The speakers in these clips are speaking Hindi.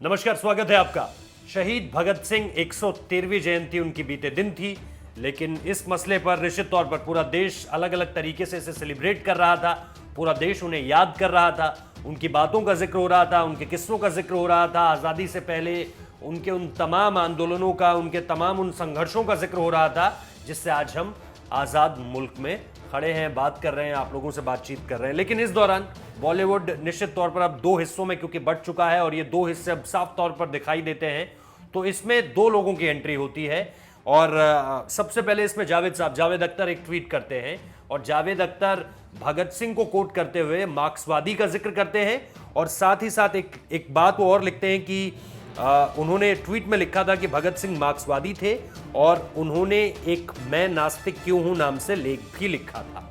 नमस्कार, स्वागत है आपका। शहीद भगत सिंह 113वीं जयंती उनकी बीते दिन थी, लेकिन इस मसले पर निश्चित तौर पर पूरा देश अलग अलग तरीके से इसे सेलिब्रेट कर रहा था। पूरा देश उन्हें याद कर रहा था, उनकी बातों का जिक्र हो रहा था, उनके किस्सों का जिक्र हो रहा था, आज़ादी से पहले उनके उन तमाम आंदोलनों का, उनके तमाम उन संघर्षों का जिक्र हो रहा था, जिससे आज हम आज़ाद मुल्क में खड़े हैं, बात कर रहे हैं, आप लोगों से बातचीत कर रहे हैं। लेकिन इस दौरान बॉलीवुड निश्चित तौर पर अब दो हिस्सों में क्योंकि बंट चुका है और ये दो हिस्से अब साफ तौर पर दिखाई देते हैं, तो इसमें दो लोगों की एंट्री होती है। और सबसे पहले इसमें जावेद अख्तर एक ट्वीट करते हैं और जावेद अख्तर भगत सिंह को कोट करते हुए मार्क्सवादी का जिक्र करते हैं और साथ ही साथ एक बात वो और लिखते हैं कि उन्होंने ट्वीट में लिखा था कि भगत सिंह मार्क्सवादी थे और उन्होंने एक मैं नास्तिक क्यों हूं नाम से लेख भी लिखा था।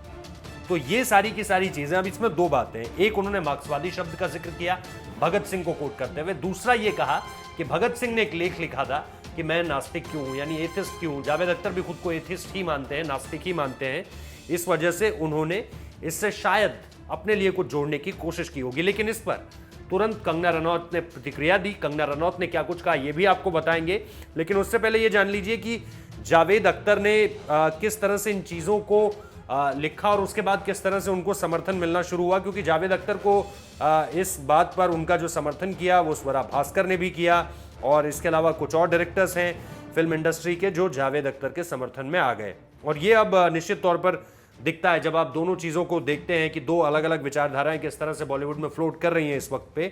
तो ये सारी की सारी चीजें, अब इसमें दो बातें हैं। एक, उन्होंने मार्क्सवादी शब्द का जिक्र किया भगत सिंह को कोट करते हुए। दूसरा ये कहा कि भगत सिंह ने एक लेख लिखा था कि मैं नास्तिक क्यों हूं, यानी एथिस्ट क्यों हूं। जावेद अख्तर भी खुद को एथिस्ट ही मानते हैं, नास्तिक ही मानते हैं। इस वजह से उन्होंने इससे शायद अपने लिए कुछ जोड़ने की कोशिश की होगी। लेकिन इस पर तुरंत कंगना रनौत ने प्रतिक्रिया दी। कंगना रनौत ने क्या कुछ कहा ये भी आपको बताएंगे, लेकिन उससे पहले ये जान लीजिए कि जावेद अख्तर ने किस तरह से इन चीज़ों को लिखा और उसके बाद किस तरह से उनको समर्थन मिलना शुरू हुआ। क्योंकि जावेद अख्तर को इस बात पर उनका जो समर्थन किया वो स्वरा भास्कर ने भी किया और इसके अलावा कुछ और डायरेक्टर्स हैं फिल्म इंडस्ट्री के जो जावेद अख्तर के समर्थन में आ गए। और ये अब निश्चित तौर पर दिखता है जब आप दोनों चीज़ों को देखते हैं कि दो अलग अलग विचारधाराएं किस तरह से बॉलीवुड में फ्लोट कर रही हैं इस वक्त पे।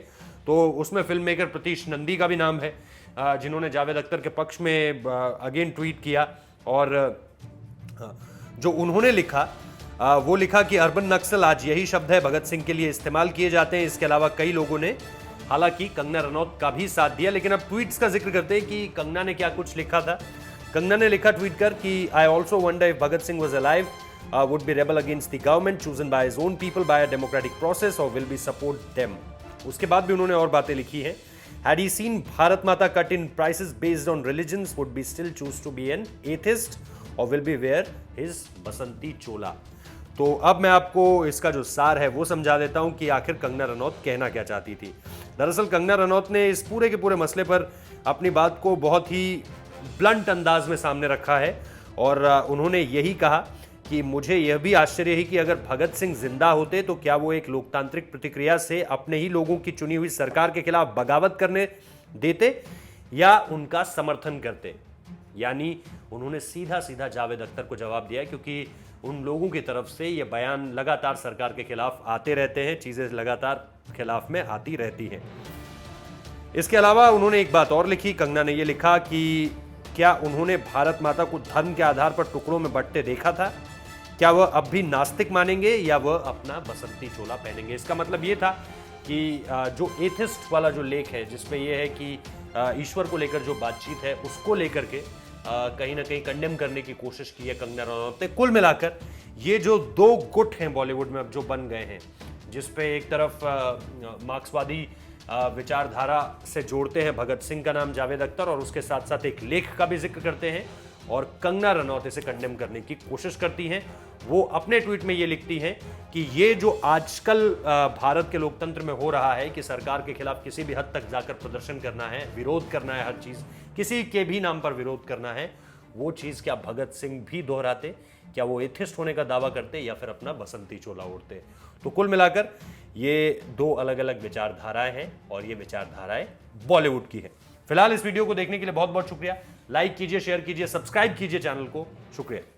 तो उसमें फिल्म मेकर प्रतीश नंदी का भी नाम है, जिन्होंने जावेद अख्तर के पक्ष में अगेन ट्वीट किया और जो उन्होंने लिखा वो लिखा कि अर्बन नक्सल आज यही शब्द है, भगत सिंह के लिए इस्तेमाल किए जाते हैं। इसके अलावा कई लोगों ने, हालांकि कंगना रनौत का भी साथ दिया। लेकिन अब ट्वीट्स का जिक्र करते हैं कि कंगना ने क्या कुछ लिखा था। कंगना ने लिखा ट्वीट कर कि I also wonder if Bhagat Singh was alive would be rebel against the government chosen by his own people by a democratic process or will be support them। उसके बाद भी उन्होंने और बातें लिखी हैं। Had he seen भारत माता cut in prices based on religions would be still choose to be an atheist or will be wear his बसंती चोला। तो अब मैं आपको इसका जो सार है वो समझा देता हूं कि आखिर कंगना रनौत कहना क्या चाहती थी। दरअसल कंगना रनौत ने इस पूरे के पूरे मसले पर अपनी बात को बहुत ही ब्लंट अंदाज में सामने रखा है और उन्होंने यही कहा कि मुझे यह भी आश्चर्य है कि अगर भगत सिंह जिंदा होते तो क्या वो एक लोकतांत्रिक प्रतिक्रिया से अपने ही लोगों की चुनी हुई सरकार के खिलाफ बगावत करने देते या उनका समर्थन करते। यानी उन्होंने सीधा सीधा जावेद अख्तर को जवाब दिया, क्योंकि उन लोगों की तरफ से ये बयान लगातार सरकार के खिलाफ आते रहते हैं, चीजें लगातार खिलाफ में आती रहती हैं। इसके अलावा उन्होंने एक बात और लिखी, कंगना ने यह लिखा कि क्या उन्होंने भारत माता को धर्म के आधार पर टुकड़ों में बंटते देखा था? क्या वह अब भी नास्तिक मानेंगे या वह अपना बसंती चोला पहनेंगे? इसका मतलब ये था कि जो एथिस्ट वाला जो लेख है जिसपे ये है कि ईश्वर को लेकर जो बातचीत है उसको लेकर के कहीं ना कहीं कंडेम करने की कोशिश की है कंगना रनौत ने। कुल मिलाकर ये जो दो गुट हैं बॉलीवुड में अब जो बन गए हैं, जिसपे एक तरफ मार्क्सवादी विचारधारा से जोड़ते हैं भगत सिंह का नाम जावेद अख्तर और उसके साथ साथ एक लेख का भी जिक्र करते हैं और कंगना रनौत इसे कंडेम करने की कोशिश करती हैं। वो अपने ट्वीट में ये लिखती हैं कि ये जो आजकल भारत के लोकतंत्र में हो रहा है कि सरकार के खिलाफ किसी भी हद तक जाकर प्रदर्शन करना है, विरोध करना है, हर चीज किसी के भी नाम पर विरोध करना है, वो चीज क्या भगत सिंह भी दोहराते? क्या वो एथिस्ट होने का दावा करते या फिर अपना बसंती चोला ओढ़ते? तो कुल मिलाकर ये दो अलग अलग विचारधाराएं हैं और ये विचारधाराएं बॉलीवुड की है। फिलहाल इस वीडियो को देखने के लिए बहुत बहुत शुक्रिया। लाइक कीजिए, शेयर कीजिए, सब्सक्राइब कीजिए चैनल को। शुक्रिया।